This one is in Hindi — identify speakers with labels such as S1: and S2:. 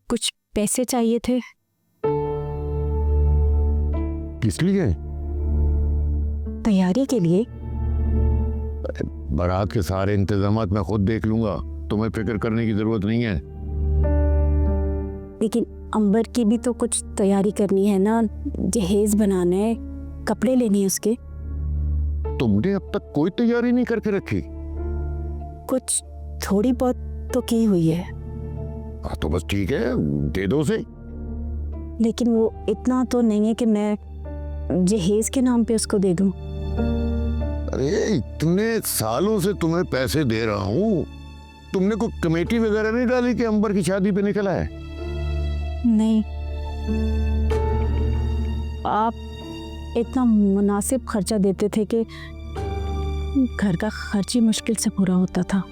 S1: कुछ पैसे चाहिए थे।
S2: किस लिए?
S1: तैयारी के लिए।
S2: बारात के सारे इंतजामात मैं खुद देख लूंगा, तुम्हें फिक्र करने की जरूरत नहीं है।
S1: लेकिन अंबर की भी तो कुछ तैयारी करनी है ना, जहेज बनाना है, कपड़े लेने हैं उसके।
S2: तुमने अब तक कोई तैयारी नहीं करके रखी?
S1: कुछ थोड़ी बहुत तो की हुई है।
S2: हाँ तो बस ठीक है, दे दो उसे।
S1: लेकिन वो इतना तो नहीं है कि मैं जहेज के नाम पे उसको दे दूं।
S2: अरे इतने सालों से तुम्हें पैसे दे रहा हूँ, तुमने कोई कमेटी वगैरह नहीं डाली कि अंबर की शादी पे निकला है?
S1: नहीं, आप इतना मुनासिब खर्चा देते थे कि घर का खर्च ही मुश्किल से पूरा होता था।